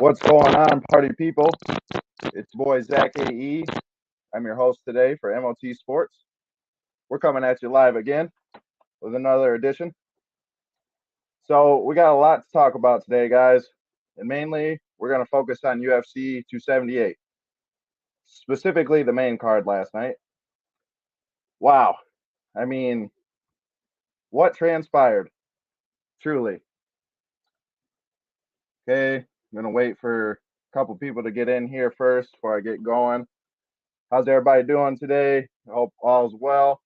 What's going on, party people? It's boy Zach AE. I'm your host today for MOT Sports. We're coming at you live again with another edition. So we got a lot to talk about today, guys, and mainly we're going to focus on UFC 278, specifically the main card last night. Wow, I mean, what transpired? Truly. Okay, I'm going to wait for a couple people to get in here first before I get going. How's everybody doing today? I hope all's well.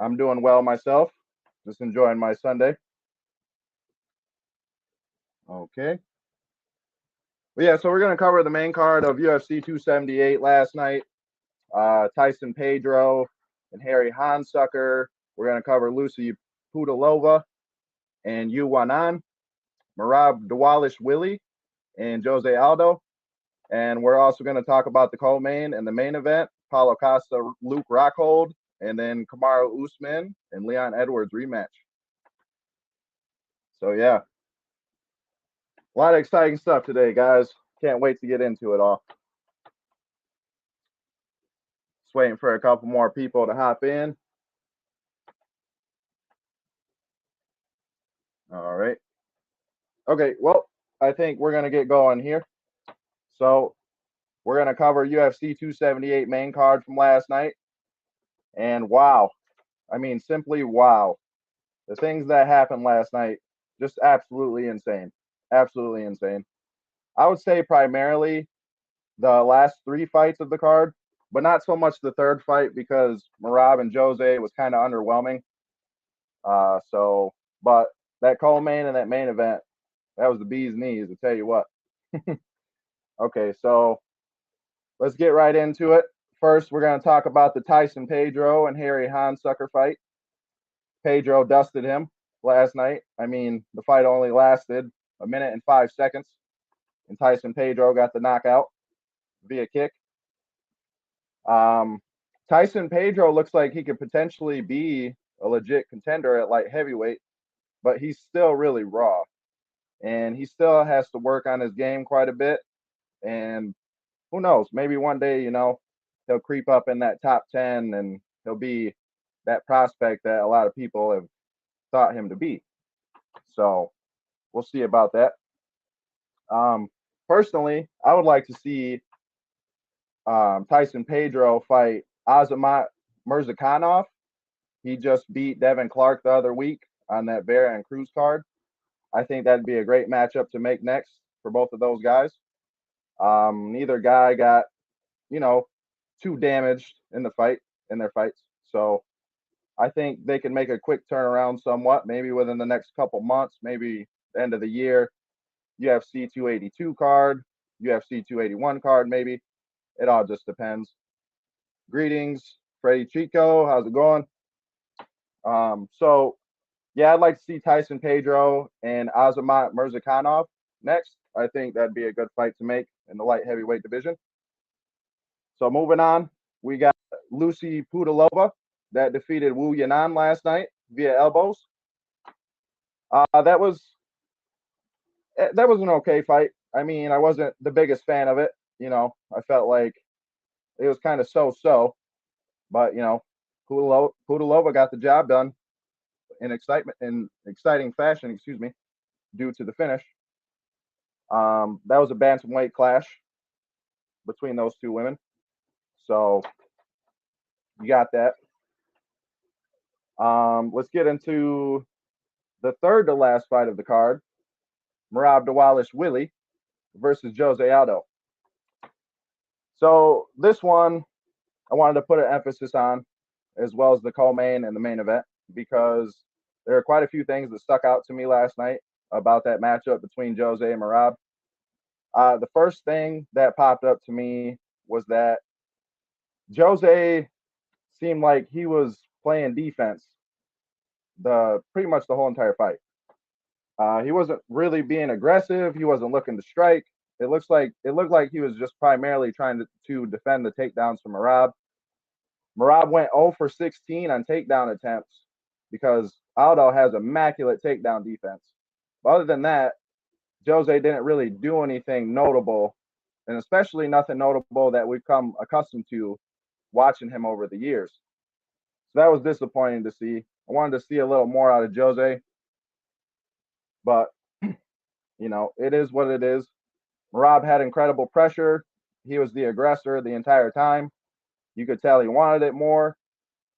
I'm doing well myself. Just enjoying my Sunday. Okay. Well, yeah, so we're going to cover the main card of UFC 278 last night. Tyson Pedro and Harry Hunsucker. We're going to cover Lucy Pudilova and Yanan, Merab Willie and Jose Aldo. And we're also going to talk about the co-main and the main event, Paulo Costa, Luke Rockhold, and then Kamaru Usman and Leon Edwards rematch. So, yeah. A lot of exciting stuff today, guys. Can't wait to get into it all. Just waiting for a couple more people to hop in. All right. Okay, well, I think we're going to get going here. So we're going to cover UFC 278 main card from last night. And wow, I mean, simply wow. The things that happened last night, just absolutely insane. Absolutely insane. I would say primarily the last three fights of the card, but not so much the third fight because Merab and Jose was kind of underwhelming. But that co-main and that main event, that was the bee's knees, to tell you what. Okay, so let's get right into it. First, we're going to talk about the Tyson Pedro and Harry Hunsucker fight. Pedro dusted him last night. I mean, the fight only lasted a minute and 5 seconds, and Tyson Pedro got the knockout via kick. Tyson Pedro looks like he could potentially be a legit contender at light heavyweight, but he's still really raw, and he still has to work on his game quite a bit. And who knows, maybe one day, he'll creep up in that top 10 and he'll be that prospect that a lot of people have thought him to be. So we'll see about that. Personally, I would like to see Tyson Pedro fight Azamat Murzakanov. He just beat Devin Clark the other week on that Vera and Cruz card. I think that'd be a great matchup to make next for both of those guys. Neither guy got, too damaged in their fights. So I think they can make a quick turnaround somewhat, maybe within the next couple months, maybe the end of the year. UFC 282 card, UFC 281 card, maybe. It all just depends. Greetings, Freddie Chico. How's it going? Yeah, I'd like to see Tyson Pedro and Azamat Murzakanov next. I think that'd be a good fight to make in the light heavyweight division. So moving on, we got Lucy Pudilova that defeated Wu Yanan last night via elbows. That was an okay fight. I mean, I wasn't the biggest fan of it. I felt like it was kind of so-so, but Pudilova got the job done in exciting fashion, due to the finish. That was a bantamweight clash between those two women. So you got that. Let's get into the third to last fight of the card. Merab Willie versus Jose Aldo. So this one, I wanted to put an emphasis on, as well as the co-main and the main event, because there are quite a few things that stuck out to me last night about that matchup between Jose and Merab. The first thing that popped up to me was that Jose seemed like he was playing defense pretty much the whole entire fight. He wasn't really being aggressive. He wasn't looking to strike. It looked like he was just primarily trying to defend the takedowns from Merab. Merab went 0 for 16 on takedown attempts because Aldo has immaculate takedown defense. Other than that, Jose didn't really do anything notable, and especially nothing notable that we've come accustomed to watching him over the years. So that was disappointing to see. I wanted to see a little more out of Jose, but it is what it is. Merab had incredible pressure. He was the aggressor the entire time. You could tell he wanted it more.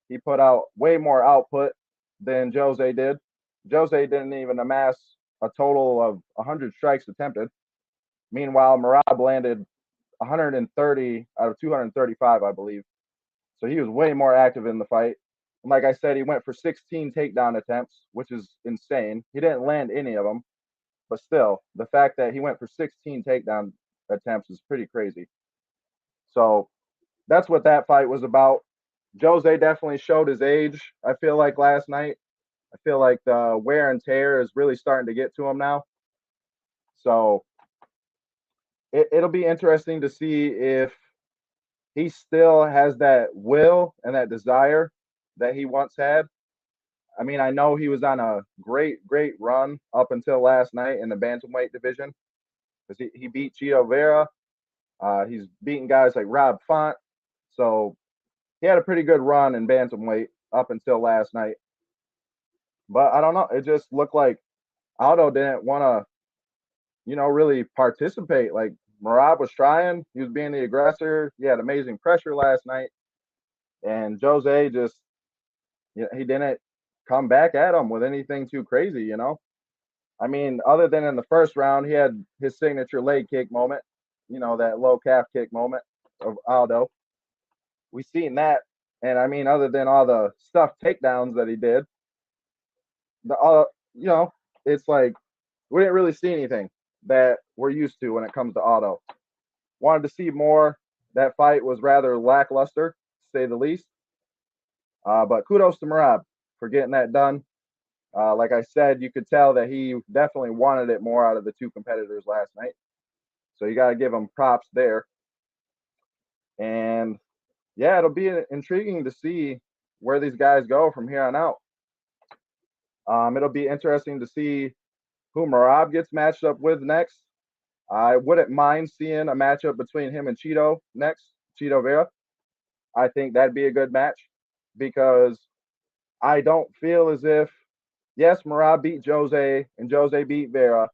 He put out way more output than Jose did. Jose didn't even amass a total of 100 strikes attempted. Meanwhile, Merab landed 130 out of 235, I believe. So he was way more active in the fight. And like I said, he went for 16 takedown attempts, which is insane. He didn't land any of them, but still, the fact that he went for 16 takedown attempts is pretty crazy. So that's what that fight was about. Jose definitely showed his age, I feel like, last night. I feel like the wear and tear is really starting to get to him now. So it'll be interesting to see if he still has that will and that desire that he once had. I mean, I know he was on a great run up until last night in the bantamweight division because he beat Chito Vera. He's beaten guys like Rob Font. So he had a pretty good run in bantamweight up until last night. But I don't know. It just looked like Aldo didn't want to, really participate. Like Merab was trying. He was being the aggressor. He had amazing pressure last night. And Jose just, he didn't come back at him with anything too crazy, I mean, other than in the first round, he had his signature leg kick moment, that low calf kick moment of Aldo. We seen that. And I mean, other than all the stuff takedowns that he did, it's like we didn't really see anything that we're used to when it comes to Aldo. Wanted to see more. That fight was rather lackluster, to say the least. But kudos to Merab for getting that done. Like I said, you could tell that he definitely wanted it more out of the two competitors last night. So you got to give him props there. And yeah, it'll be intriguing to see where these guys go from here on out. It'll be interesting to see who Merab gets matched up with next. I wouldn't mind seeing a matchup between him and Chito next, Chito Vera. I think that'd be a good match because I don't feel as if, yes, Merab beat Jose and Jose beat Vera,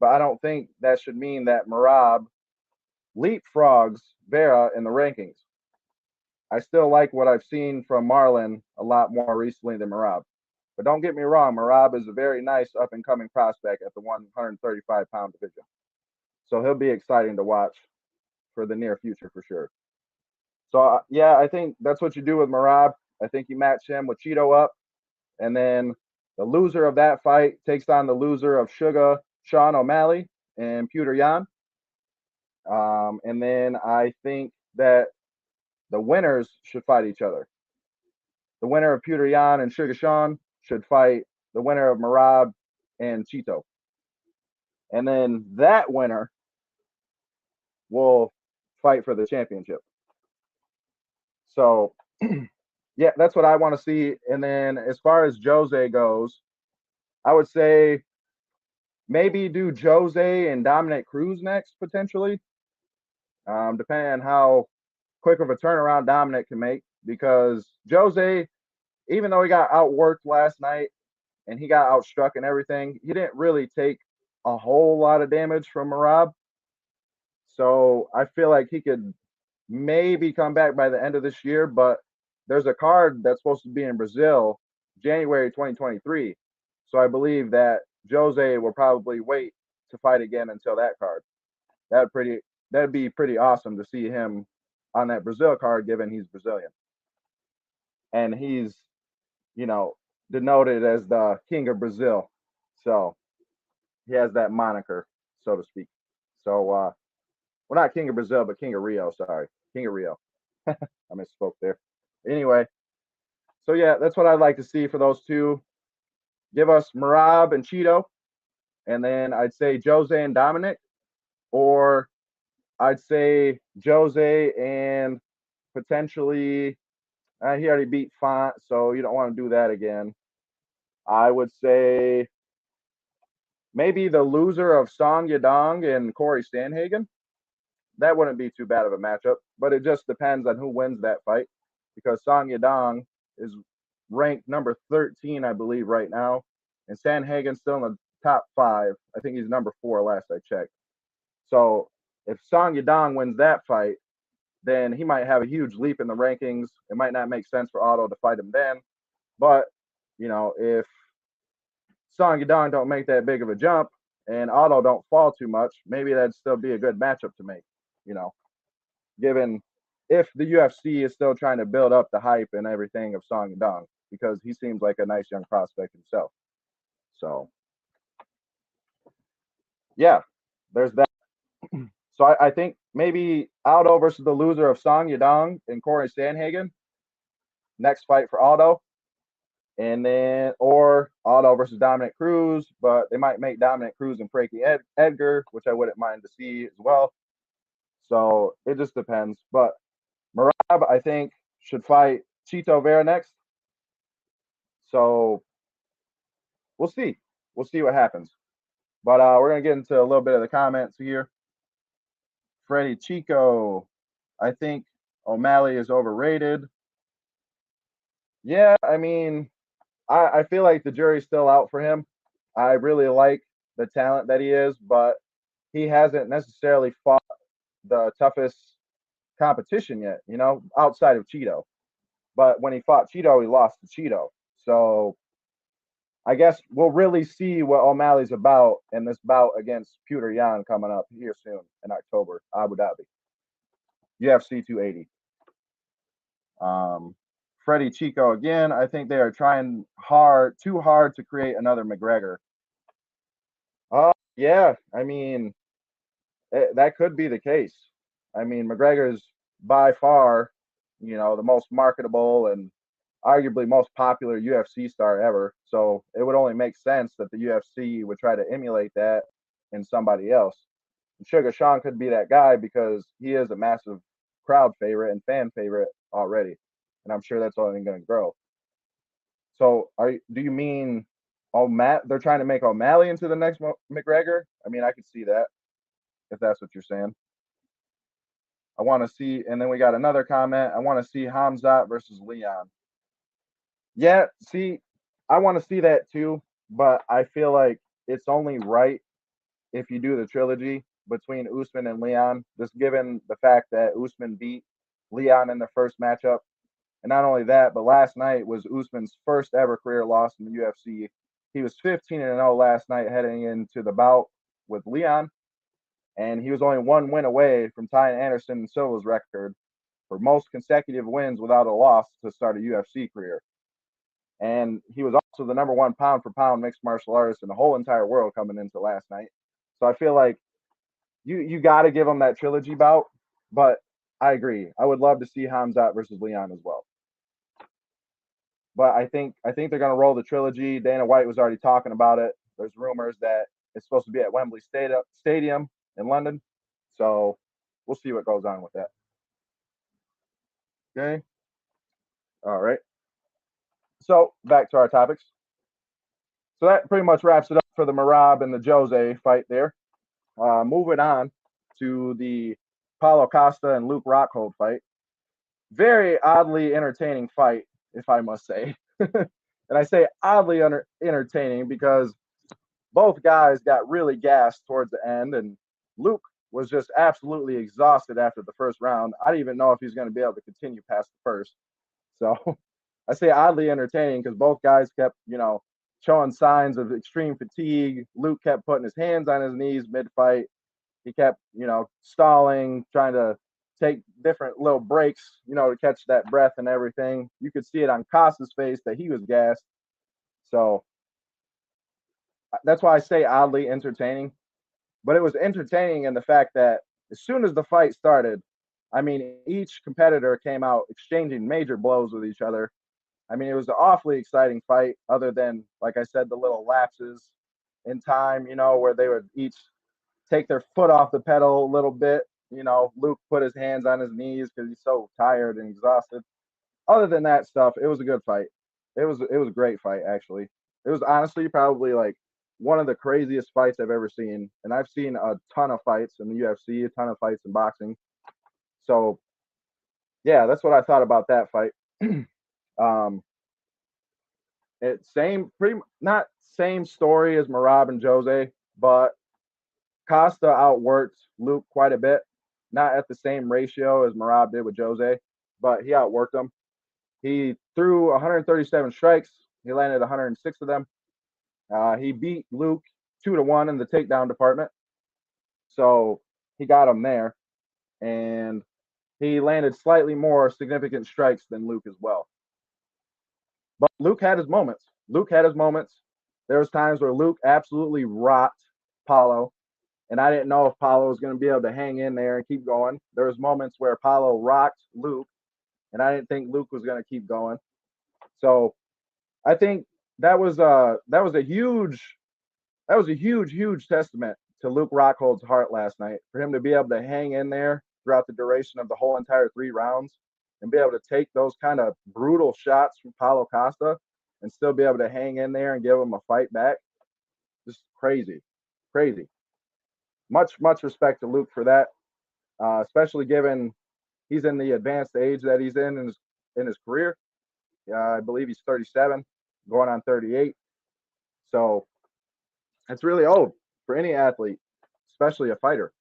but I don't think that should mean that Merab leapfrogs Vera in the rankings. I still like what I've seen from Marlon a lot more recently than Merab. But don't get me wrong, Merab is a very nice up-and-coming prospect at the 135-pound division. So he'll be exciting to watch for the near future for sure. So, yeah, I think that's what you do with Merab. I think you match him with Chito up, and then the loser of that fight takes on the loser of Sugar Sean O'Malley and Peter Yan. And then I think that the winners should fight each other. The winner of Peter Yan and Sugar Sean should fight the winner of Merab and Chito. And then that winner will fight for the championship. So, yeah, that's what I want to see. And then as far as Jose goes, I would say maybe do Jose and Dominic Cruz next, potentially, depending on how quick of a turnaround Dominic can make. Because Jose, even though he got outworked last night and he got outstruck and everything, he didn't really take a whole lot of damage from Merab. So I feel like he could maybe come back by the end of this year, but there's a card that's supposed to be in Brazil, January 2023. So I believe that Jose will probably wait to fight again until that card. That'd be pretty awesome to see him on that Brazil card, given he's Brazilian. And he's, denoted as the King of Brazil. So he has that moniker, so to speak. So, well, not King of Brazil, but King of Rio. Sorry, King of Rio. I misspoke there. Anyway, so yeah, that's what I'd like to see for those two. Give us Merab and Chito, and then I'd say Jose and Dominic, or I'd say Jose and potentially he already beat Font, so you don't want to do that again. I would say maybe the loser of Song Yadong and Corey Sandhagen. That wouldn't be too bad of a matchup, but it just depends on who wins that fight because Song Yadong is ranked number 13, I believe, right now, and Sandhagen's still in the top 5. I think he's number 4 last I checked. So if Song Yadong wins that fight, then he might have a huge leap in the rankings. It might not make sense for Aldo to fight him then, but if Song Yadong don't make that big of a jump and Aldo don't fall too much, maybe that'd still be a good matchup to make. Given if the UFC is still trying to build up the hype and everything of Song Yadong, because he seems like a nice young prospect himself. So, yeah, there's that. So I think maybe Aldo versus the loser of Song Yadong and Corey Sandhagen. Next fight for Aldo. And then, or Aldo versus Dominic Cruz, but they might make Dominic Cruz and Frankie Edgar, which I wouldn't mind to see as well. So it just depends. But Merab, I think, should fight Chito Vera next. So we'll see. We'll see what happens. But we're going to get into a little bit of the comments here. Freddie Chico, I think O'Malley is overrated. Yeah, I mean, I feel like the jury's still out for him. I really like the talent that he is, but he hasn't necessarily fought the toughest competition yet, outside of Cheeto. But when he fought Cheeto, he lost to Cheeto. So I guess we'll really see what O'Malley's about in this bout against Petr Yan coming up here soon in October, Abu Dhabi. UFC 280. Freddie Chico again. I think they are trying too hard to create another McGregor. Yeah, I mean, that could be the case. I mean, McGregor's by far, the most marketable and arguably most popular UFC star ever. So it would only make sense that the UFC would try to emulate that in somebody else. And Sugar Sean could be that guy because he is a massive crowd favorite and fan favorite already. And I'm sure that's only going to grow. So do you mean they're trying to make O'Malley into the next McGregor? I mean, I could see that if that's what you're saying. I want to see, and then we got another comment. I want to see Khamzat versus Leon. Yeah, see, I want to see that too, but I feel like it's only right if you do the trilogy between Usman and Leon, just given the fact that Usman beat Leon in the first matchup. And not only that, but last night was Usman's first ever career loss in the UFC. He was 15-0 last night heading into the bout with Leon, and he was only one win away from tying Anderson Silva's record for most consecutive wins without a loss to start a UFC career. And he was also the number 1 pound for pound mixed martial artist in the whole entire world coming into last night. So I feel like you got to give him that trilogy bout. But I agree. I would love to see Khamzat versus Leon as well. But I think they're going to roll the trilogy. Dana White was already talking about it. There's rumors that it's supposed to be at Wembley Stadium in London. So we'll see what goes on with that. Okay. All right. So back to our topics. So that pretty much wraps it up for the Merab and the Jose fight there. Moving on to the Paulo Costa and Luke Rockhold fight. Very oddly entertaining fight, if I must say. And I say oddly entertaining because both guys got really gassed towards the end, and Luke was just absolutely exhausted after the first round. I didn't even know if he was going to be able to continue past the first. So I say oddly entertaining because both guys kept, showing signs of extreme fatigue. Luke kept putting his hands on his knees mid-fight. He kept, stalling, trying to take different little breaks, to catch that breath and everything. You could see it on Costa's face that he was gassed. So that's why I say oddly entertaining. But it was entertaining in the fact that as soon as the fight started, I mean, each competitor came out exchanging major blows with each other. I mean, it was an awfully exciting fight, other than, like I said, the little lapses in time, where they would each take their foot off the pedal a little bit. Luke put his hands on his knees because he's so tired and exhausted. Other than that stuff, it was a good fight. It was a great fight, actually. It was honestly probably like one of the craziest fights I've ever seen. And I've seen a ton of fights in the UFC, a ton of fights in boxing. So yeah, that's what I thought about that fight. um, not same story as Merab and Jose, but Costa outworked Luke quite a bit. Not at the same ratio as Merab did with Jose, but he outworked him. He threw 137 strikes. He landed 106 of them. He beat Luke 2-1 in the takedown department. So he got him there. And he landed slightly more significant strikes than Luke as well. But Luke had his moments. There was times where Luke absolutely rocked Paulo, and I didn't know if Paulo was going to be able to hang in there and keep going. There was moments where Paulo rocked Luke, and I didn't think Luke was going to keep going. So I think that was a huge testament to Luke Rockhold's heart last night, for him to be able to hang in there throughout the duration of the whole entire 3 rounds and be able to take those kind of brutal shots from Paulo Costa and still be able to hang in there and give him a fight back. Just crazy. Much respect to Luke for that, especially given he's in the advanced age that he's in his career. I believe he's 37, going on 38. So it's really old for any athlete, especially a fighter.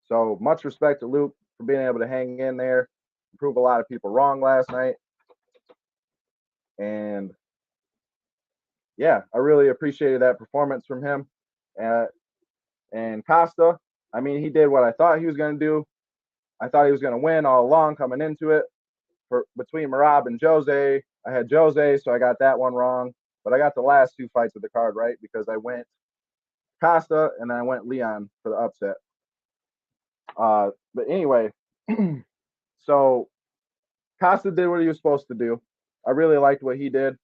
So much respect to Luke for being able to hang in there, prove a lot of people wrong last night. And yeah, I really appreciated that performance from him. And Costa, I mean, he did what I thought he was going to do. I thought he was going to win all along coming into it. Between Merab and Jose, I had Jose, so I got that one wrong. But I got the last 2 fights of the card right, because I went Costa and then I went Leon for the upset. But anyway, so Costa did what he was supposed to do. I really liked what he did.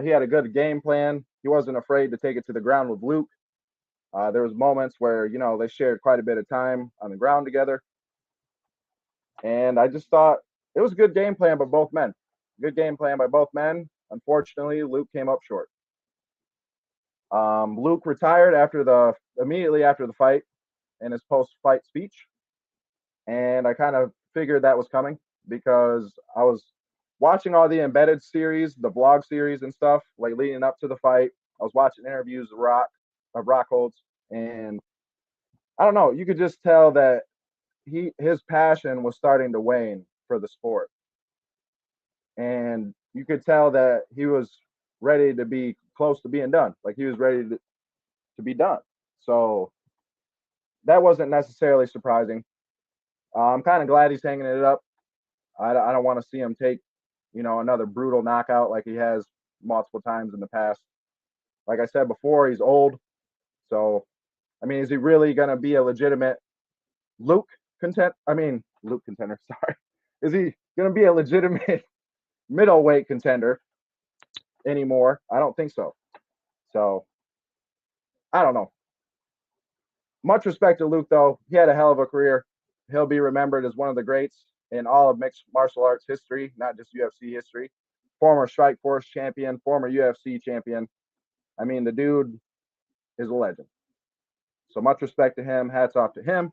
He had a good game plan. He wasn't afraid to take it to the ground with Luke. There was moments where, they shared quite a bit of time on the ground together. And I just thought it was a good game plan by both men. Unfortunately, Luke came up short. Luke retired immediately after the fight in his post-fight speech. And I kind of figured that was coming, because I was watching all the embedded series, the vlog series and stuff, like leading up to the fight. I was watching interviews of Rockholds, and I don't know, you could just tell that his passion was starting to wane for the sport. And you could tell that he was ready to be close to being done. Like, he was ready to be done. So that wasn't necessarily surprising. I'm kind of glad he's hanging it up. I don't want to see him take, another brutal knockout like he has multiple times in the past. Like I said before, he's old. So, I mean, is he really going to be a legitimate Luke contender? Sorry. Is he going to be a legitimate middleweight contender anymore? I don't think so. So, I don't know. Much respect to Luke, though. He had a hell of a career. He'll be remembered as one of the greats in all of mixed martial arts history, not just UFC history. Former Strikeforce champion, former UFC champion. I mean, the dude is a legend. So much respect to him. Hats off to him.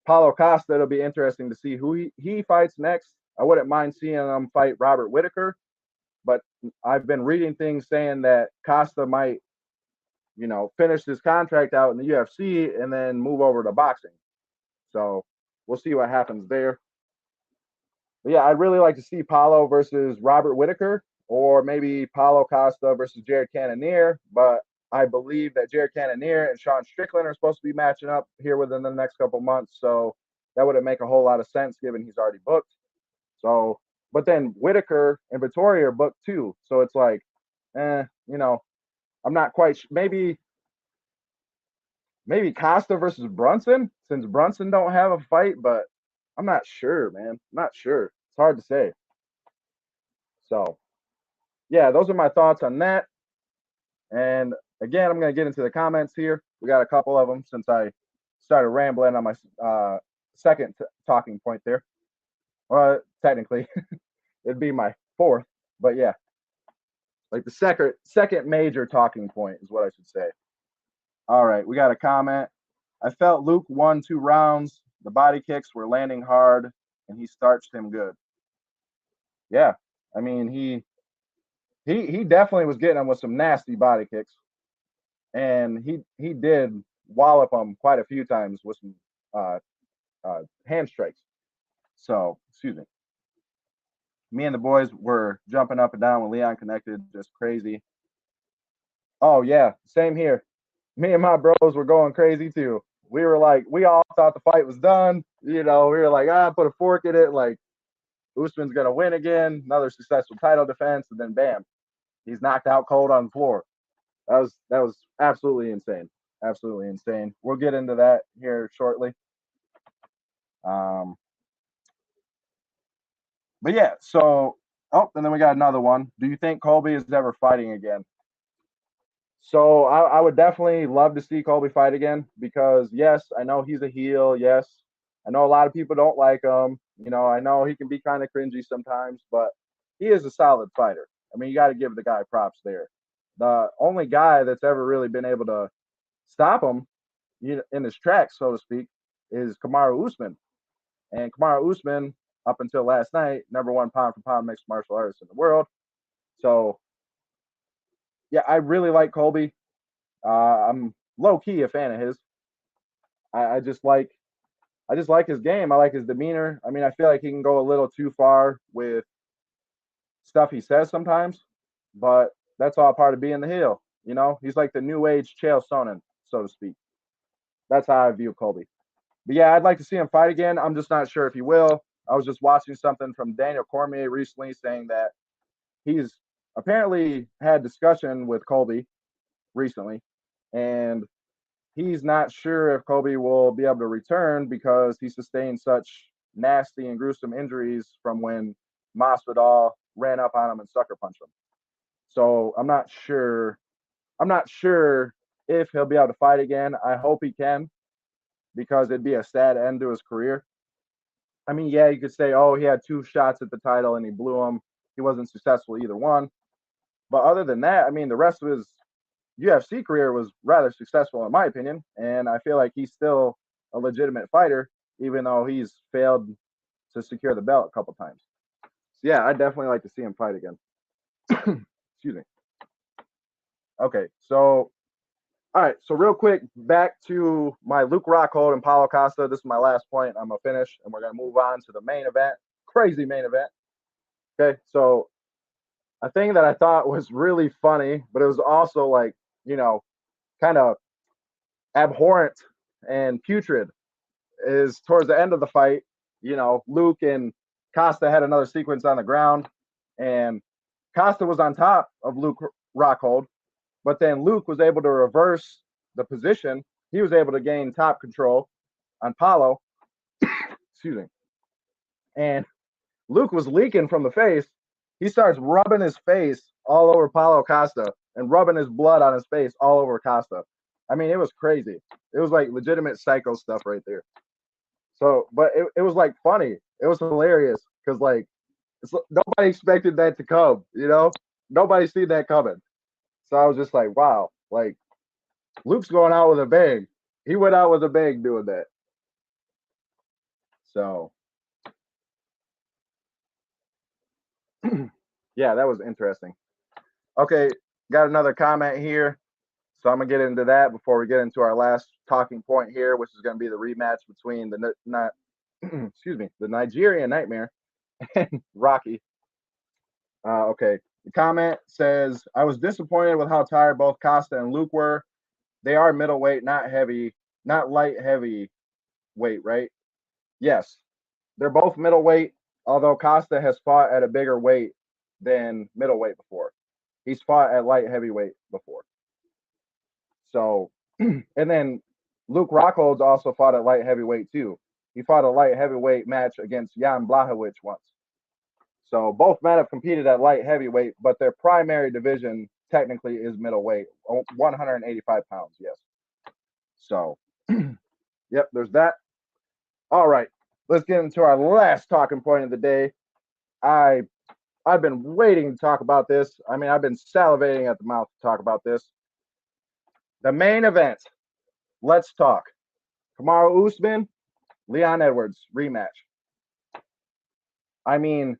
Paulo Costa, it'll be interesting to see who he fights next. I wouldn't mind seeing him fight Robert Whitaker, but I've been reading things saying that Costa might, finish his contract out in the UFC and then move over to boxing. So we'll see what happens there. But yeah, I'd really like to see Paulo versus Robert Whitaker, or maybe Paulo Costa versus Jared Cannonier. But I believe that Jared Cannonier and Sean Strickland are supposed to be matching up here within the next couple months. So that wouldn't make a whole lot of sense, given he's already booked. So, but then Whitaker and Vittori are booked too. So it's like, I'm not quite maybe Costa versus Brunson, since Brunson don't have a fight, but I'm not sure, man. I'm not sure. It's hard to say. So, yeah, those are my thoughts on that. And again, I'm going to get into the comments here. We got a couple of them since I started rambling on my second talking point there. Well, technically, it'd be my fourth, but yeah. Like the second major talking point is what I should say. All right, we got a comment. I felt Luke won 2 rounds. The body kicks were landing hard, and he starched him good. Yeah, I mean he definitely was getting him with some nasty body kicks, and he did wallop him quite a few times with some uh, hand strikes. So excuse me. Me and the boys were jumping up and down when Leon connected, just crazy. Oh yeah, same here. Me and my bros were going crazy too. We were like, we all thought the fight was done. You know, we were like, put a fork in it. Like, Usman's gonna win again, another successful title defense, and then bam, he's knocked out cold on the floor. That was absolutely insane. Absolutely insane. We'll get into that here shortly. But yeah, so and then we got another one. Do you think Colby is ever fighting again? So I would definitely love to see Colby fight again because yes, I know he's a heel. Yes, I know a lot of people don't like him. You know, I know he can be kind of cringy sometimes, but he is a solid fighter. I mean, you got to give the guy props there. The only guy that's ever really been able to stop him in his tracks, so to speak, is Kamaru Usman. And Kamaru Usman, up until last night, #1 pound for pound mixed martial artist in the world. So yeah, I really like Colby. I'm low key a fan of his. I just like his game. I like his demeanor. I mean, I feel like he can go a little too far with stuff he says sometimes, but that's all part of being the heel. You know, he's like the new age Chael Sonnen, so to speak. That's how I view Colby. But yeah, I'd like to see him fight again. I'm just not sure if he will. I was just watching something from Daniel Cormier recently saying that he's apparently had discussion with Colby recently, and he's not sure if Colby will be able to return because he sustained such nasty and gruesome injuries from when Masvidal ran up on him and sucker punched him. So I'm not sure. I'm not sure if he'll be able to fight again. I hope he can because it'd be a sad end to his career. I mean, yeah, you could say, oh, he had 2 shots at the title and he blew them. He wasn't successful either one. But other than that, I mean, the rest of his UFC career was rather successful in my opinion, and I feel like he's still a legitimate fighter, even though he's failed to secure the belt a couple times. So yeah, I'd definitely like to see him fight again. Excuse me. Okay, so all right, so real quick, back to my Luke Rockhold and Paulo Costa. This is my last point. I'm gonna finish, and we're gonna move on to the main event. Crazy main event. Okay, so a thing that I thought was really funny, but it was also like, you know, kind of abhorrent and putrid is towards the end of the fight, you know, Luke and Costa had another sequence on the ground, and Costa was on top of Luke Rockhold, but then Luke was able to reverse the position. He was able to gain top control on Paulo. Excuse me. And Luke was leaking from the face. He starts rubbing his face all over Paulo Costa and rubbing his blood on his face all over Costa. I mean, it was crazy. It was like legitimate psycho stuff right there. So, but it was like funny. It was hilarious because like nobody expected that to come. You know, nobody seen that coming. So I was just like, wow, like Luke's going out with a bang. He went out with a bang doing that. So, yeah, that was interesting. Okay, got another comment here. So I'm gonna get into that before we get into our last talking point here, which is gonna be the rematch between the excuse me, the Nigerian Nightmare and Rocky. Okay, the comment says, I was disappointed with how tired both Costa and Luke were. They are middleweight, not heavy, not light heavy weight, right? Yes, they're both middleweight, although Costa has fought at a bigger weight than middleweight before. He's fought at light heavyweight before. So, and then Luke Rockhold's also fought at light heavyweight too. He fought a light heavyweight match against Jan Blachowicz once. So both men have competed at light heavyweight, but their primary division technically is middleweight, 185 pounds. Yes. So, yep, there's that. All right, let's get into our last talking point of the day. I I've been waiting to talk about this. I mean, I've been salivating at the mouth to talk about this. The main event. Let's talk. Kamaru Usman, Leon Edwards rematch. I mean,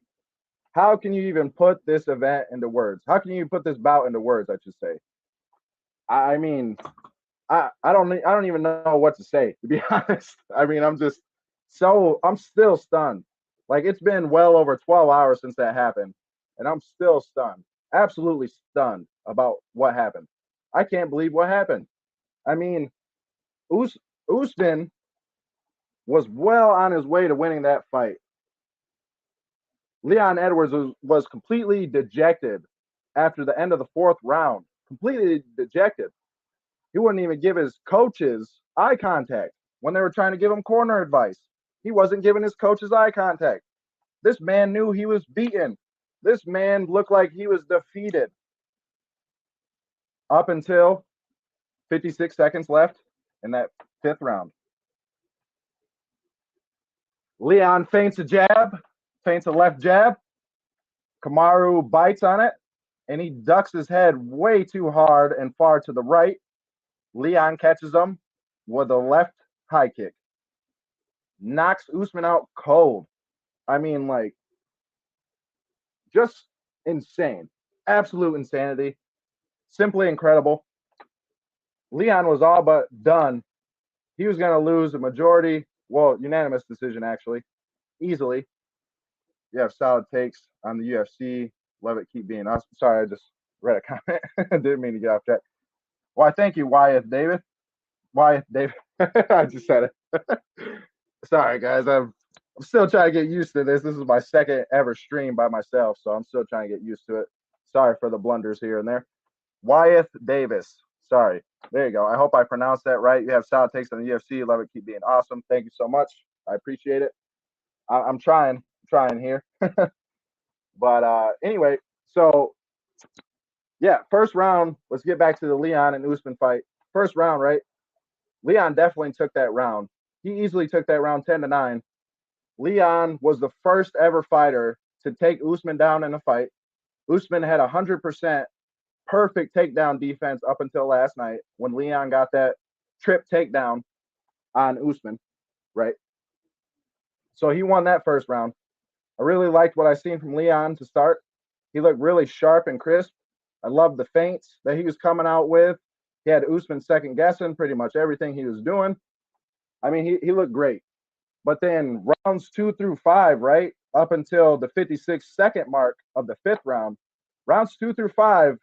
how can you even put this event into words? How can you put this bout into words? I should say. I mean, I don't even know what to say, to be honest. I mean, I'm still stunned. Like, it's been well over 12 hours since that happened, and I'm still stunned. Absolutely stunned about what happened. I can't believe what happened. I mean, Usman was well on his way to winning that fight. Leon Edwards was completely dejected after the end of the fourth round. Completely dejected. He wouldn't even give his coaches eye contact when they were trying to give him corner advice. He wasn't giving his coaches eye contact. This man knew he was beaten. This man looked like he was defeated. Up until 56 seconds left in that fifth round. Leon feints a jab, feints a left jab. Kamaru bites on it, and he ducks his head way too hard and far to the right. Leon catches him with a left high kick. Knocks Usman out cold. I mean, like, just insane. Absolute insanity. Simply incredible. Leon was all but done. He was going to lose a majority, well, unanimous decision, actually, easily. You have solid takes on the UFC. Love it. Keep being awesome. Sorry, I just read a comment. Didn't mean to get off track. Why, thank you, Wyeth David. Wyeth David. I just said it. Sorry, guys. I'm still trying to get used to this. This is my second ever stream by myself, so I'm still trying to get used to it. Sorry for the blunders here and there. Wyeth Davis. Sorry. There you go. I hope I pronounced that right. You have solid takes on the UFC. Love it. Keep being awesome. Thank you so much. I appreciate it. I'm trying here. But anyway, so yeah, first round. Let's get back to the Leon and Usman fight. First round, right? Leon definitely took that round. He easily took that round 10-9. Leon was the first ever fighter to take Usman down in a fight. Usman had 100% perfect takedown defense up until last night when Leon got that trip takedown on Usman, right? So he won that first round. I really liked what I seen from Leon to start. He looked really sharp and crisp. I loved the feints that he was coming out with. He had Usman second guessing pretty much everything he was doing. I mean, he looked great. But then rounds 2 through 5, right, up until the 56-second mark of the fifth round, rounds 2 through 5,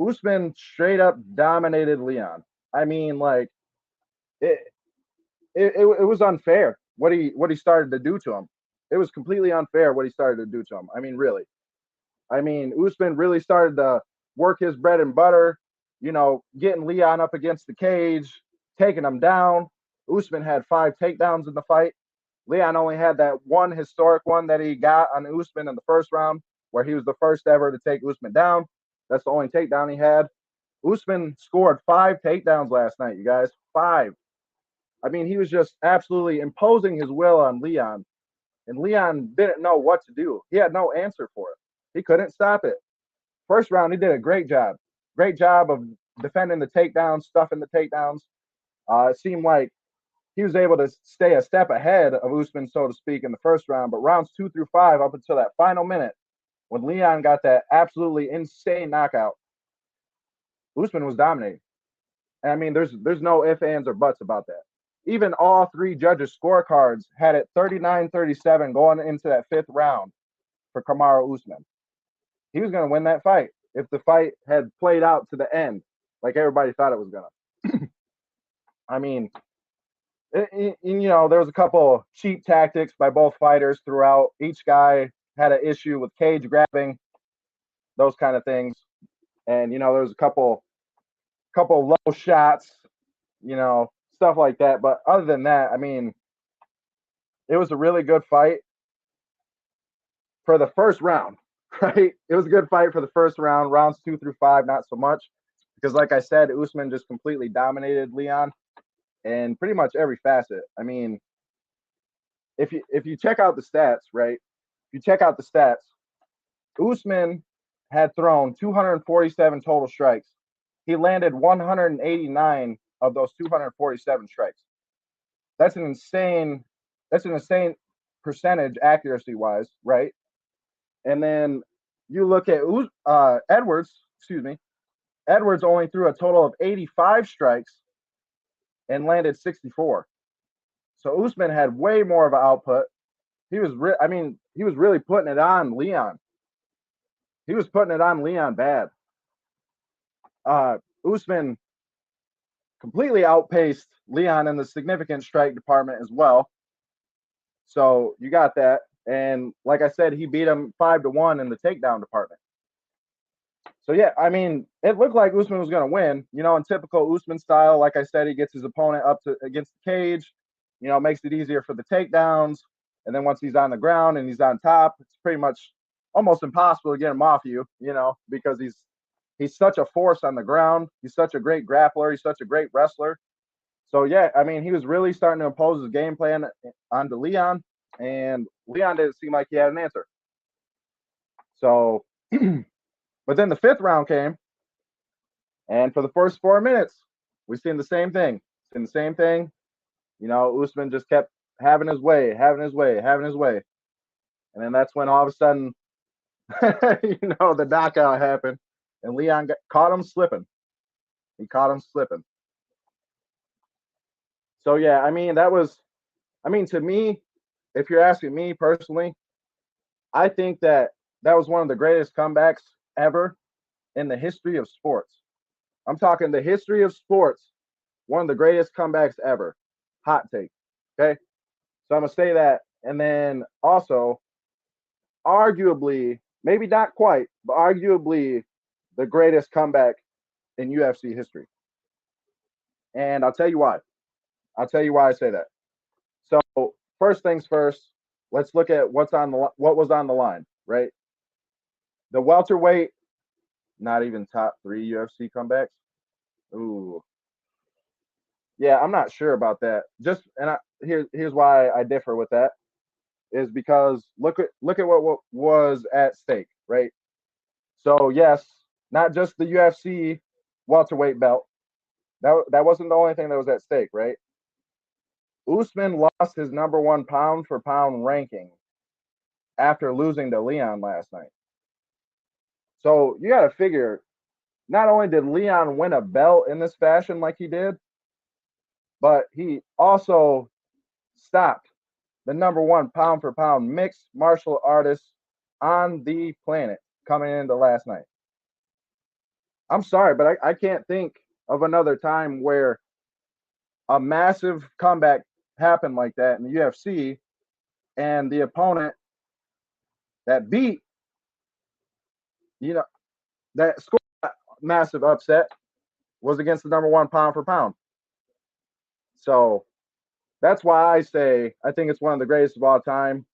Usman straight up dominated Leon. I mean, like, it was unfair what he started to do to him. It was completely unfair what he started to do to him. I mean, really. I mean, Usman really started to work his bread and butter, getting Leon up against the cage, taking him down. Usman had 5 takedowns in the fight. Leon only had that one historic one that he got on Usman in the first round, where he was the first ever to take Usman down. That's the only takedown he had. Usman scored 5 takedowns last night, you guys. 5. I mean, he was just absolutely imposing his will on Leon, and Leon didn't know what to do. He had no answer for it. He couldn't stop it. First round, he did a great job. Great job of defending the takedowns, stuffing the takedowns. It seemed like he was able to stay a step ahead of Usman, so to speak, in the first round. But rounds 2 through 5, up until that final minute, when Leon got that absolutely insane knockout, Usman was dominating. And I mean, there's no ifs, ands, or buts about that. Even all 3 judges' scorecards had it 39-37 going into that fifth round for Kamaru Usman. He was going to win that fight if the fight had played out to the end like everybody thought it was going to. I mean, there was a couple cheap tactics by both fighters throughout. Each guy had an issue with cage grabbing, those kind of things. And, there was a couple low shots, stuff like that. But other than that, I mean, it was a really good fight for the first round, right? It was a good fight for the first round. Rounds 2 through 5, not so much. Because like I said, Usman just completely dominated Leon in pretty much every facet. I mean, if you check out the stats, right? If you check out the stats, Usman had thrown 247 total strikes. He landed 189 of those 247 strikes. That's an insane percentage accuracy wise, right? And then you look at Edwards, excuse me. Edwards only threw a total of 85 strikes and landed 64. So Usman had way more of an output. He was really putting it on Leon. He was putting it on Leon bad. Usman completely outpaced Leon in the significant strike department as well. So you got that. And like I said, he beat him 5-1 in the takedown department. So yeah, I mean, it looked like Usman was going to win. You know, in typical Usman style, like I said, he gets his opponent up to against the cage. You know, makes it easier for the takedowns. And then once he's on the ground and he's on top, it's pretty much almost impossible to get him off you. You know, because he's such a force on the ground. He's such a great grappler. He's such a great wrestler. So yeah, I mean, he was really starting to impose his game plan onto Leon, and Leon didn't seem like he had an answer. So, but then the fifth round came, and for the first 4 minutes, we seen the same thing. Seen the same thing. You know, Usman just kept having his way, having his way, having his way, and then that's when all of a sudden, you know, the knockout happened, and Leon caught him slipping. He caught him slipping. So yeah, I mean, to me, if you're asking me personally, I think that was one of the greatest comebacks ever in the history of sports. I'm talking the history of sports, one of the greatest comebacks ever. Hot take. Okay. So I'm going to say that. And then also, arguably, maybe not quite, but arguably the greatest comeback in UFC history. And I'll tell you why. I'll tell you why I say that. So first things first, let's look at what was on the line, right? The welterweight, not even top 3 UFC comebacks. Ooh, yeah, I'm not sure about that. Here's why I differ with that is because look at what was at stake, right? So yes, not just the UFC welterweight belt. That wasn't the only thing that was at stake, right? Usman lost his #1 pound for pound ranking after losing to Leon last night. So you got to figure, not only did Leon win a belt in this fashion like he did, but he also stopped the #1 pound for pound mixed martial artist on the planet coming into last night. I'm sorry, but I can't think of another time where a massive comeback happened like that in the UFC, and the opponent that beat, you know, that scored a massive upset was against the #1 pound for pound. So that's why I say I think it's one of the greatest of all time,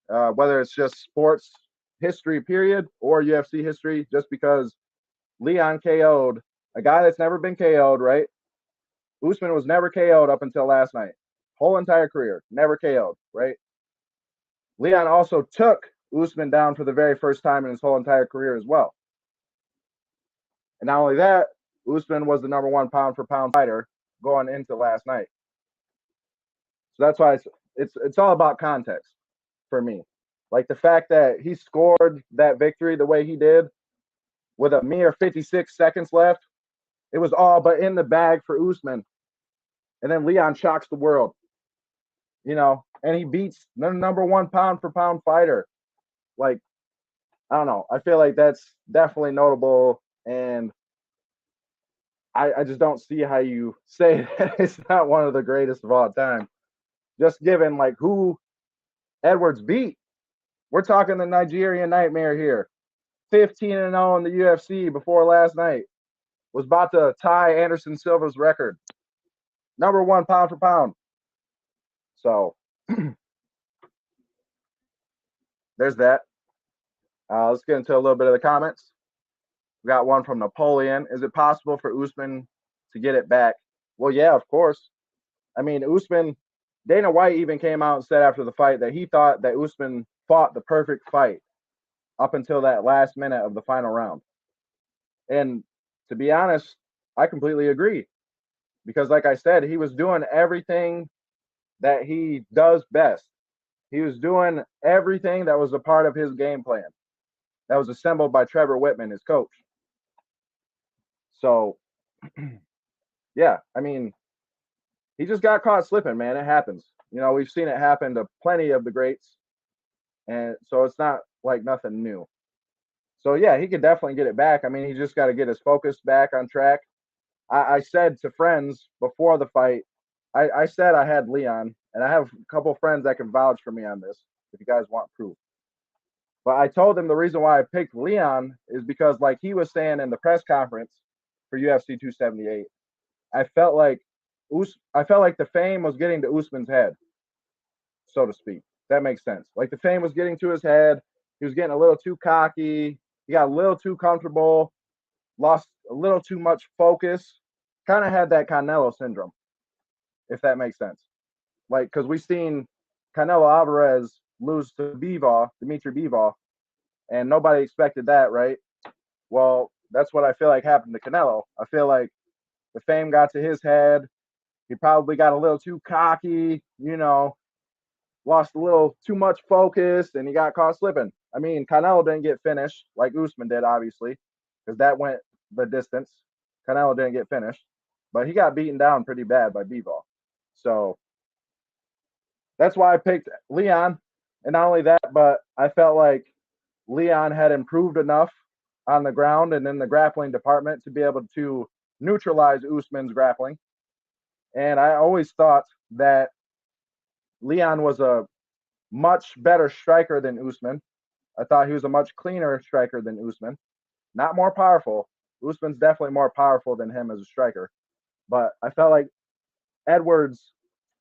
whether it's just sports history period or UFC history, just because Leon KO'd a guy that's never been KO'd, right? Usman was never KO'd up until last night. Whole entire career, never KO'd, right? Leon also took Usman down for the very first time in his whole entire career as well. And not only that, Usman was the #1 pound for pound fighter going into last night. So that's why it's all about context for me. Like the fact that he scored that victory the way he did with a mere 56 seconds left, it was all but in the bag for Usman. And then Leon shocks the world, you know, and he beats the #1 pound for pound fighter. Like, I don't know. I feel like that's definitely notable. And I just don't see how you say that it's not one of the greatest of all time. Just given like who Edwards beat. We're talking the Nigerian Nightmare here. 15-0 in the UFC before last night. Was about to tie Anderson Silva's record. #1 pound for pound. So there's that. Let's get into a little bit of the comments. We got one from Napoleon. Is it possible for Usman to get it back? Well, yeah, of course. I mean, Usman, Dana White even came out and said after the fight that he thought that Usman fought the perfect fight. up until that last minute of the final round. And to be honest, I completely agree because, like I said, he was doing everything that he does best. He was doing everything that was a part of his game plan that was assembled by Trevor Whitman, his coach. So, yeah, I mean, he just got caught slipping, man. It happens. You know, we've seen it happen to plenty of the greats. And so it's not like nothing new. So, yeah, he could definitely get it back. I mean, he just got to get his focus back on track. I said to friends before the fight, I said I had Leon, and I have a couple friends that can vouch for me on this if you guys want proof. But I told them the reason why I picked Leon is because, like he was saying in the press conference for UFC 278, I felt like the fame was getting to Usman's head, so to speak. That makes sense. Like the fame was getting to his head. He was getting a little too cocky. He got a little too comfortable. Lost a little too much focus. Kind of had that Canelo syndrome, if that makes sense. Like, because we've seen Canelo Alvarez lose to Dimitri Bivol, and nobody expected that, right? Well, that's what I feel like happened to Canelo. I feel like the fame got to his head. He probably got a little too cocky, you know, lost a little too much focus, and he got caught slipping. I mean, Canelo didn't get finished like Usman did, obviously, because that went the distance. Canelo didn't get finished, but he got beaten down pretty bad by Bivol. So that's why I picked Leon. And not only that, but I felt like Leon had improved enough on the ground and in the grappling department to be able to neutralize Usman's grappling. And I always thought that Leon was a much better striker than Usman. I thought he was a much cleaner striker than Usman. Not more powerful. Usman's definitely more powerful than him as a striker. But I felt like Edwards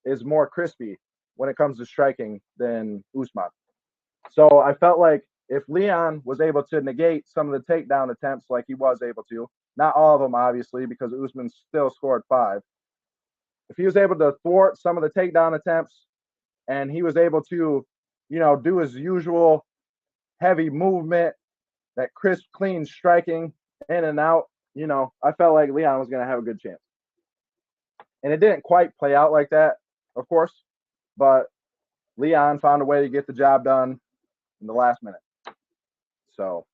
is more crispy when it comes to striking than Usman. So I felt like if Leon was able to negate some of the takedown attempts like he was able to, not all of them obviously, because Usman still scored 5. If he was able to thwart some of the takedown attempts and he was able to, you know, do his usual heavy movement, that crisp, clean striking in and out, you know, I felt like Leon was going to have a good chance. And it didn't quite play out like that, of course, but Leon found a way to get the job done in the last minute. So,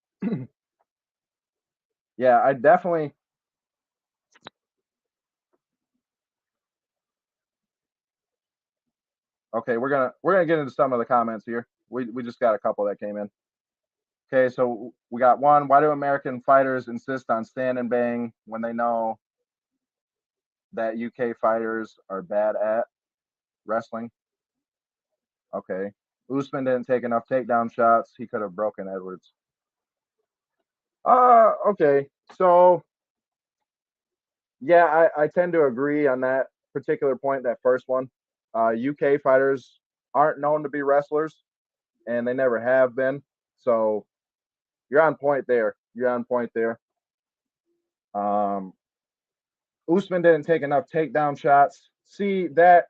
yeah, I definitely. Okay, we're gonna get into some of the comments here. We just got a couple that came in. Okay, so we got one. Why do American fighters insist on stand and bang when they know that UK fighters are bad at wrestling? Okay. Usman didn't take enough takedown shots. He could have broken Edwards. Okay. So yeah, I tend to agree on that particular point, that first one. UK fighters aren't known to be wrestlers, and they never have been. So you're on point there. You're on point there. Usman didn't take enough takedown shots. See, that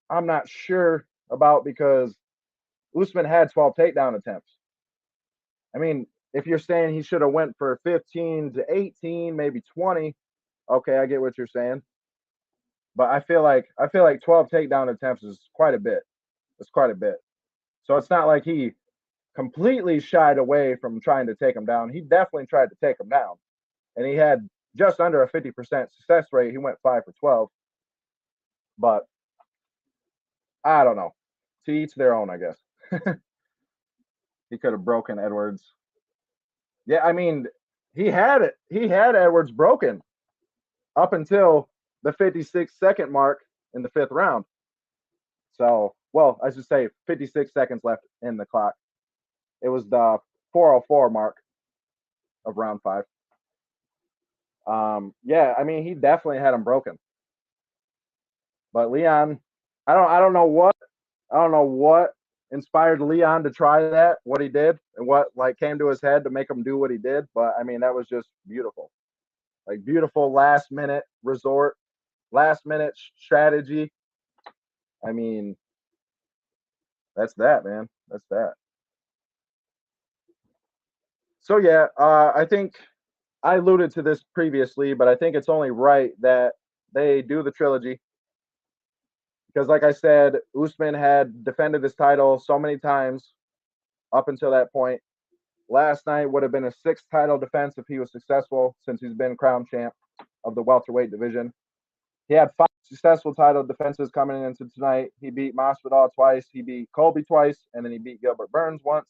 I'm not sure about because Usman had 12 takedown attempts. I mean, if you're saying he should have went for 15 to 18, maybe 20, okay, I get what you're saying. But I feel like 12 takedown attempts is quite a bit. It's quite a bit. So it's not like he completely shied away from trying to take him down. He definitely tried to take him down. And he had just under a 50% success rate. He went 5 for 12. But I don't know. To each their own, I guess. He could have broken Edwards. Yeah, I mean, he had it. He had Edwards broken up until the 56-second mark in the 5th round. So, well, I should say 56 seconds left in the clock. It was the 4:04 mark of round 5. Yeah, I mean, he definitely had him broken. But Leon, I don't know what inspired Leon to try that, what he did, and what like came to his head to make him do what he did. But I mean, that was just beautiful. Like beautiful last minute resort, last minute strategy. I mean, that's that, man. That's that. So yeah, I think I alluded to this previously, but I think it's only right that they do the trilogy because, like I said, Usman had defended his title so many times up until that point. Last night would have been a sixth title defense if he was successful, since he's been crown champ of the welterweight division. He had 5 successful title defenses coming into tonight. He beat Masvidal twice, he beat Colby twice, and then he beat Gilbert Burns once.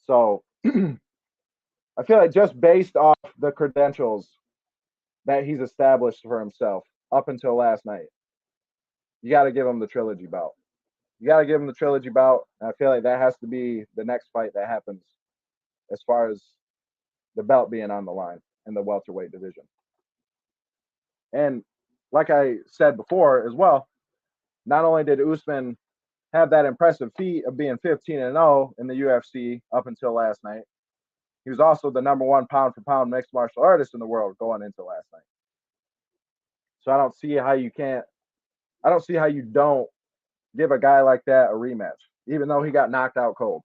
So I feel like just based off the credentials that he's established for himself up until last night, you got to give him the trilogy bout. You got to give him the trilogy bout. And I feel like that has to be the next fight that happens as far as the belt being on the line in the welterweight division. And like I said before as well, not only did Usman have that impressive feat of being 15-0 in the UFC up until last night, he was also the #1 pound for pound mixed martial artist in the world going into last night. So I don't see how you don't give a guy like that a rematch, even though he got knocked out cold.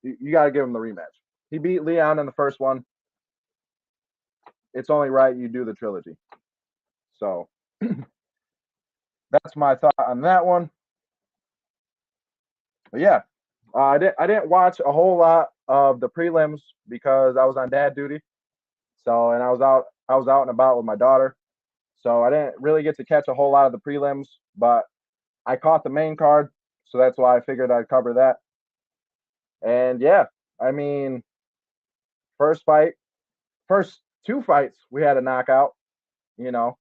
You got to give him the rematch. He beat Leon in the first one. It's only right you do the trilogy. So that's my thought on that one. But yeah, I didn't watch a whole lot of the prelims because I was on dad duty. So, and I was out and about with my daughter. So I didn't really get to catch a whole lot of the prelims, but I caught the main card, so that's why I figured I'd cover that. And yeah, I mean, first 2 fights we had a knockout. You know,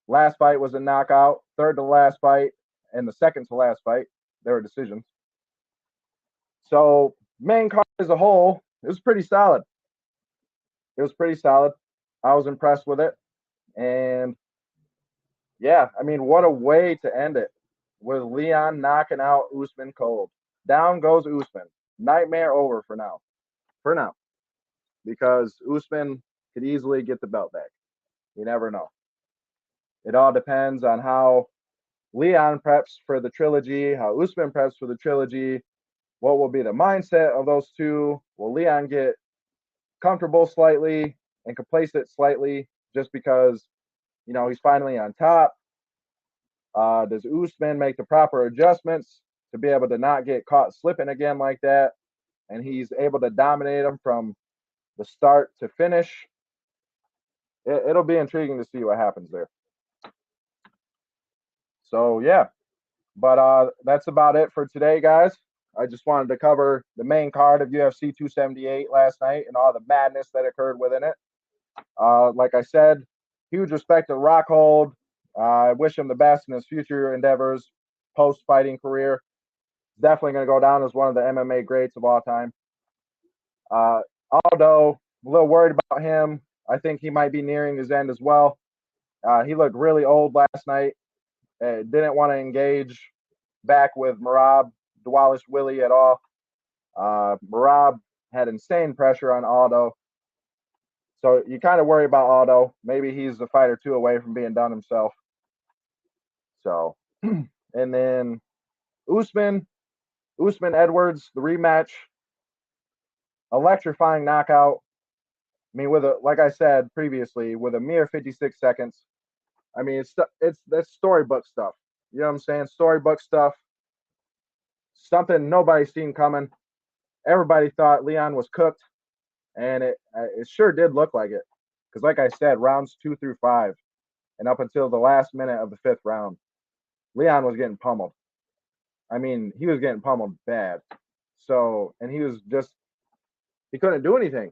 last fight was a knockout. Third to last fight and the second to last fight, there were decisions. So main card as a whole, it was pretty solid. It was pretty solid. I was impressed with it, and yeah, I mean, what a way to end it with Leon knocking out Usman cold. Down goes Usman. Nightmare over for now. For now. Because Usman could easily get the belt back. You never know. It all depends on how Leon preps for the trilogy, how Usman preps for the trilogy, what will be the mindset of those two. Will Leon get comfortable slightly and complacent slightly just because, he's finally on top? Does Usman make the proper adjustments to be able to not get caught slipping again like that? And he's able to dominate him from the start to finish. It'll be intriguing to see what happens there. So, yeah. But that's about it for today, guys. I just wanted to cover the main card of UFC 278 last night and all the madness that occurred within it. Like I said, huge respect to Rockhold. I wish him the best in his future endeavors, post-fighting career. Definitely going to go down as one of the MMA greats of all time. Aldo, a little worried about him. I think he might be nearing his end as well. He looked really old last night. Didn't want to engage back with Merab, Wallace Willie at all. Merab had insane pressure on Aldo. So you kind of worry about Aldo. Maybe he's a fight or two away from being done himself. So, and then Usman Edwards, the rematch, electrifying knockout. I mean, like I said previously, with a mere 56 seconds. I mean, that's storybook stuff. You know what I'm saying? Storybook stuff. Something nobody's seen coming. Everybody thought Leon was cooked, and it sure did look like it. Because, like I said, rounds 2 through 5, and up until the last minute of the 5th round, Leon was getting pummeled. I mean, he was getting pummeled bad. So, and he couldn't do anything.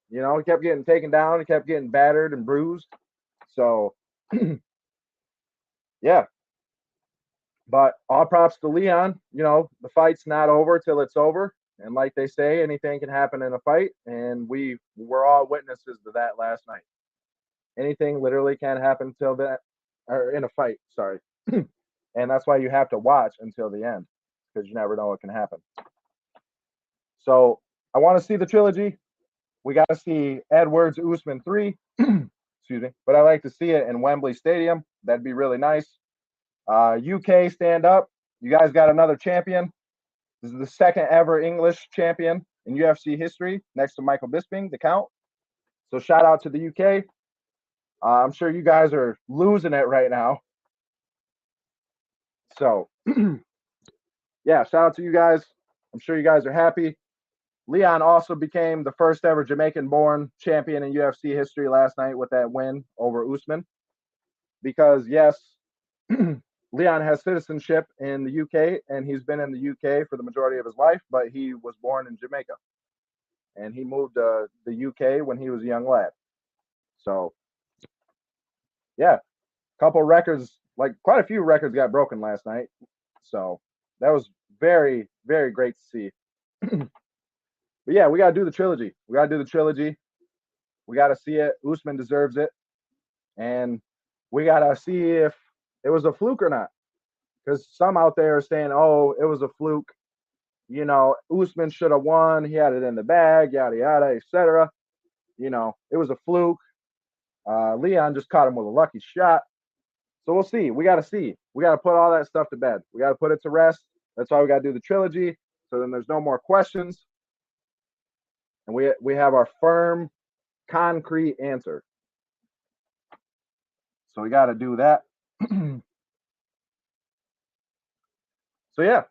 He kept getting taken down. He kept getting battered and bruised. So, yeah. But all props to Leon. The fight's not over till it's over. And like they say, anything can happen in a fight. And we were all witnesses to that last night. Anything literally can happen till that, or in a fight, sorry. And that's why you have to watch until the end, because you never know what can happen. So I want to see the trilogy. We got to see Edwards Usman 3. Excuse me. But I like to see it in Wembley Stadium. That'd be really nice. UK, stand up. You guys got another champion. This is the second ever English champion in UFC history, next to Michael Bisping, the count. So shout out to the UK. I'm sure you guys are losing it right now. So yeah, shout out to you guys. I'm sure you guys are happy. Leon also became the first ever Jamaican-born champion in UFC history last night with that win over Usman. Because yes, Leon has citizenship in the UK, and he's been in the UK for the majority of his life, but he was born in Jamaica. And he moved to the UK when he was a young lad. So, yeah, couple records, like quite a few records got broken last night. So that was very, very great to see. But yeah, we got to do the trilogy. We got to do the trilogy. We got to see it. Usman deserves it. And we got to see if it was a fluke or not. Because some out there are saying, oh, it was a fluke. You know, Usman should have won. He had it in the bag, yada, yada, etc. You know, it was a fluke. Leon just caught him with a lucky shot. So we'll see. We got to see. We got to put all that stuff to bed. We got to put it to rest. That's why we got to do the trilogy. So then there's no more questions. And we have our firm, concrete answer. So we got to do that. So yeah,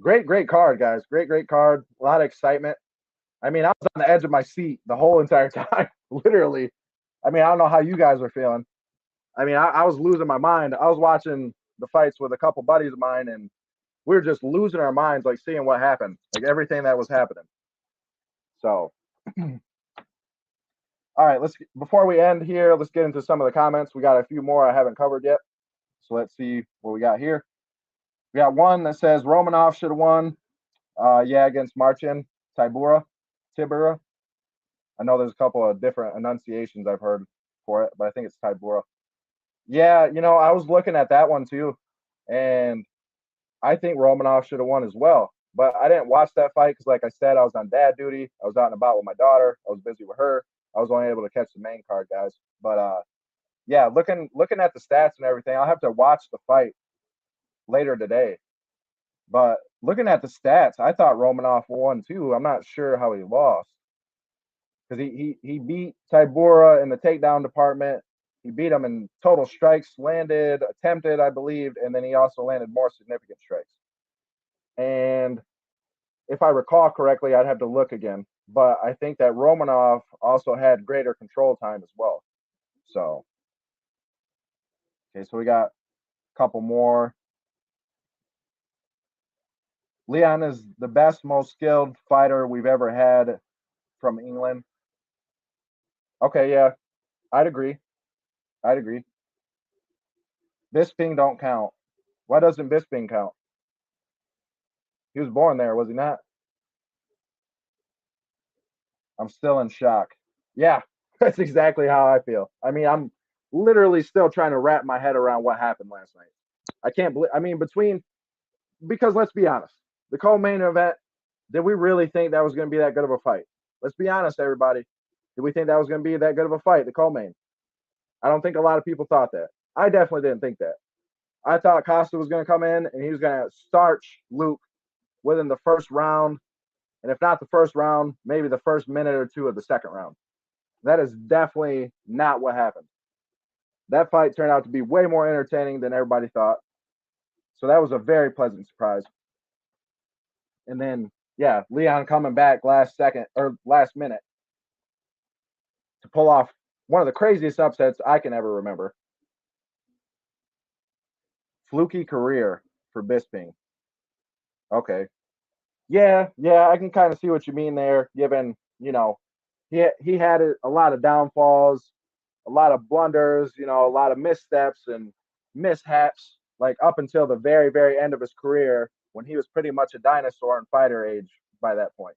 great card, guys. Great card. A lot of excitement. I mean, I was on the edge of my seat the whole entire time, literally. I mean, I don't know how you guys are feeling. I mean, I was losing my mind. I was watching the fights with a couple buddies of mine, and we were just losing our minds, like seeing what happened, like everything that was happening. So, all right, before we end here, let's get into some of the comments. We got a few more I haven't covered yet. So let's see what we got here. We got one that says Romanov should have won. Yeah, against Marcin Tybura. I know there's a couple of different enunciations I've heard for it, but I think it's Tybura. Yeah, you know, I was looking at that one too, and I think Romanov should have won as well. But I didn't watch that fight because, like I said, I was on dad duty. I was out and about with my daughter. I was busy with her. I was only able to catch the main card, guys. But yeah, looking at the stats and everything, I'll have to watch the fight later today. But looking at the stats, I thought Romanov won too. I'm not sure how he lost because he beat Tybura in the takedown department. He beat him in total strikes landed, attempted, I believe, and then he also landed more significant strikes. And if I recall correctly, I'd have to look again. But I think that Romanov also had greater control time as well. So, okay, so we got a couple more. Leon is the best, most skilled fighter we've ever had from England. Okay, yeah, I'd agree. Bisping don't count. Why doesn't Bisping count? He was born there, was he not? I'm still in shock. Yeah, that's exactly how I feel. I mean, I'm literally still trying to wrap my head around what happened last night. I can't believe. I mean, because let's be honest, the co-main event. Did we really think that was going to be that good of a fight? Let's be honest, everybody. Did we think that was going to be that good of a fight, the co-main? I don't think a lot of people thought that. I definitely didn't think that. I thought Costa was going to come in and he was going to starch Luke within the first round. And if not the first round, maybe the first minute or two of the second round. That is definitely not what happened. That fight turned out to be way more entertaining than everybody thought. So that was a very pleasant surprise. And then, yeah, Leon coming back last minute to pull off one of the craziest upsets I can ever remember. Fluky career for Bisping. Okay. Yeah, I can kind of see what you mean there, given, you know, he had a lot of downfalls, a lot of blunders, you know, a lot of missteps and mishaps, like up until the very, very end of his career when he was pretty much a dinosaur in fighter age by that point.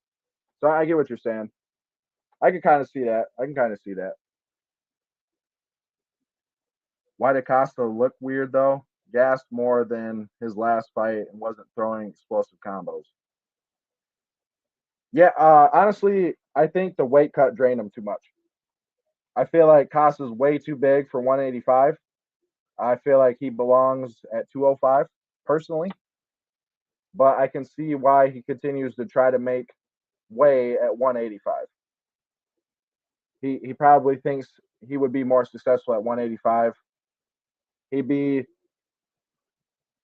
So I get what you're saying. I can kind of see that. Why did Costa look weird though? Gassed more than his last fight and wasn't throwing explosive combos. Yeah, honestly, I think the weight cut drained him too much. I feel like Costa's way too big for 185. I feel like he belongs at 205, personally. but I can see why he continues to try to make way at 185. He probably thinks he would be more successful at 185. He'd be,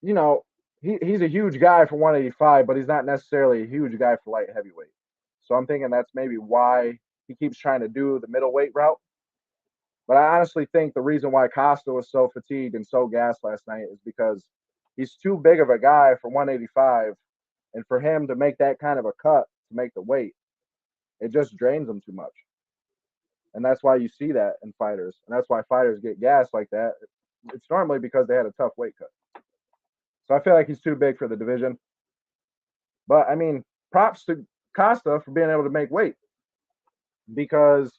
you know, he's a huge guy for 185, but he's not necessarily a huge guy for light heavyweight. So I'm thinking that's maybe why he keeps trying to do the middleweight route. But I honestly think the reason why Costa was so fatigued and so gassed last night is because he's too big of a guy for 185, and for him to make that kind of a cut to make the weight, it just drains him too much. And that's why you see that in fighters, and that's why fighters get gassed like that. It's normally because they had a tough weight cut. So I feel like he's too big for the division. But I mean, props to Costa for being able to make weight, because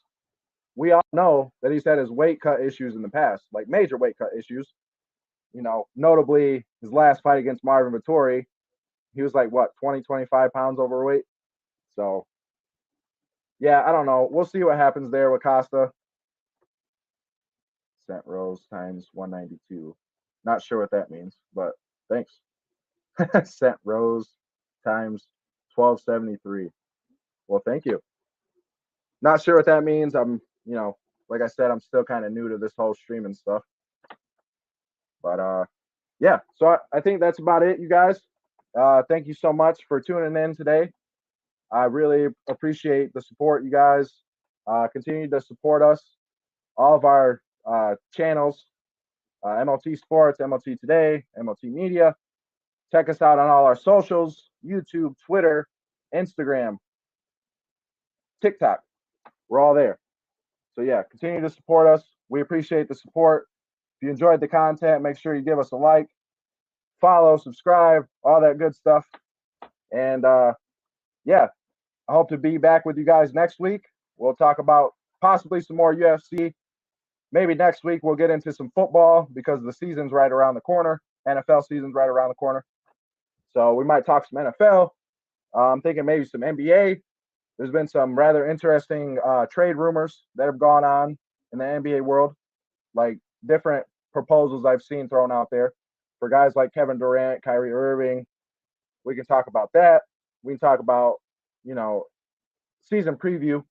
we all know that he's had his weight cut issues in the past, like major weight cut issues. Notably his last fight against Marvin Vettori, he was like, what, 20, 25 pounds overweight? So, yeah, I don't know. We'll see what happens there with Costa. Cent rows times 192. Not sure what that means, but thanks. Cent rows times 1273. Well, thank you. Not sure what that means. I'm, like I said, I'm still kind of new to this whole streaming stuff. But yeah, so I think that's about it, you guys. Thank you so much for tuning in today. I really appreciate the support, you guys. Continue to support us, all of our channels, MOT Sports, MOT Today, MOT Media. Check us out on all our socials, YouTube, Twitter, Instagram, TikTok. We're all there. So yeah, continue to support us. We appreciate the support. If you enjoyed the content, make sure you give us a like, follow, subscribe, all that good stuff. And yeah, I hope to be back with you guys next week. We'll talk about possibly some more UFC. Maybe next week we'll get into some football because the season's right around the corner. NFL season's right around the corner. So we might talk some NFL. I'm thinking maybe some NBA. There's been some rather interesting trade rumors that have gone on in the NBA world, like different proposals I've seen thrown out there for guys like Kevin Durant, Kyrie Irving. We can talk about that. We can talk about, season preview.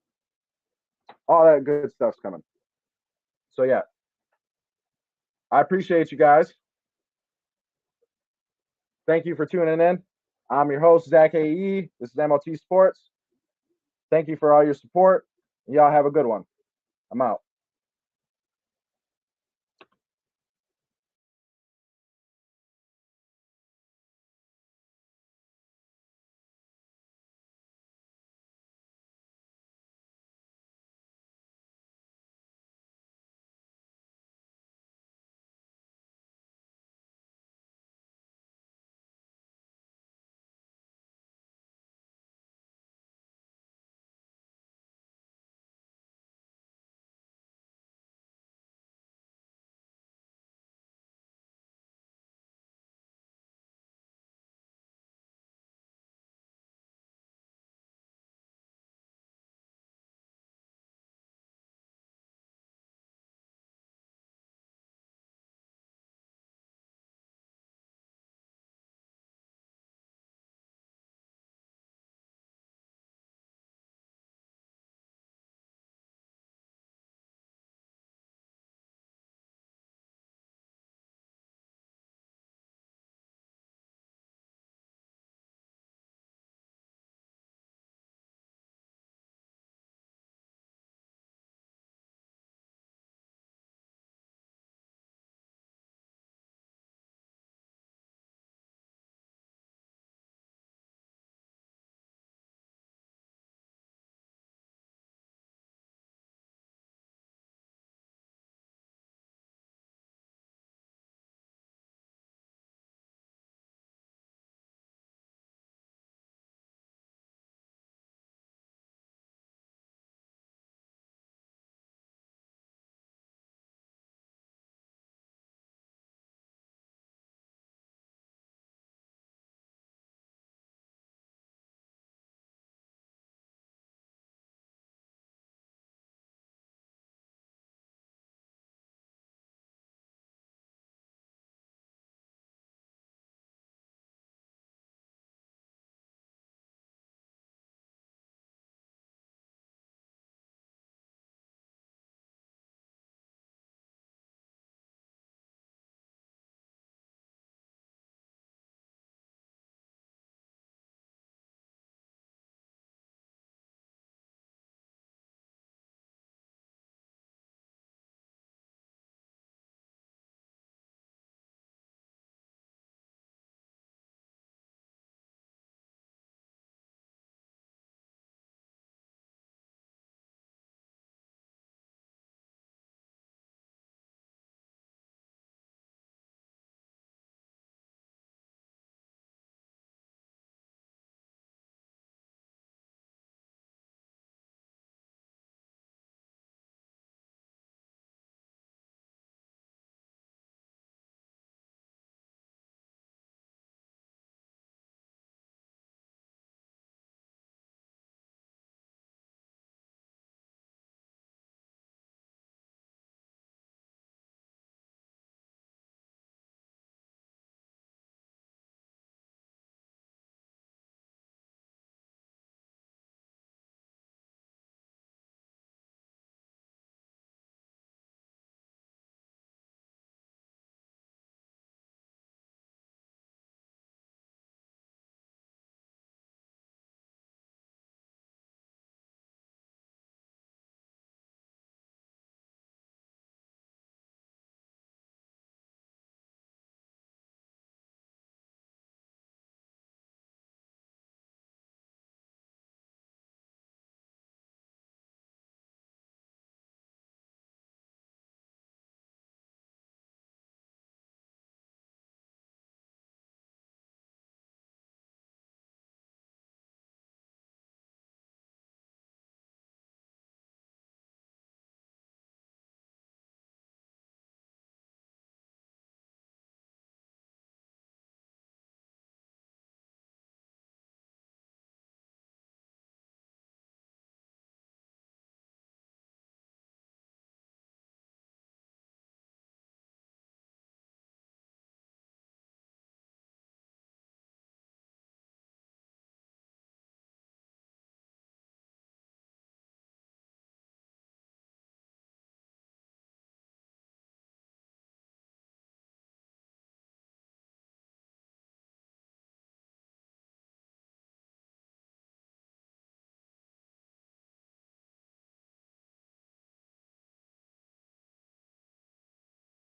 All that good stuff's coming. So yeah, I appreciate you guys. Thank you for tuning in. I'm your host, Zach AE. This is MOT Sports. Thank you for all your support. Y'all have a good one. I'm out.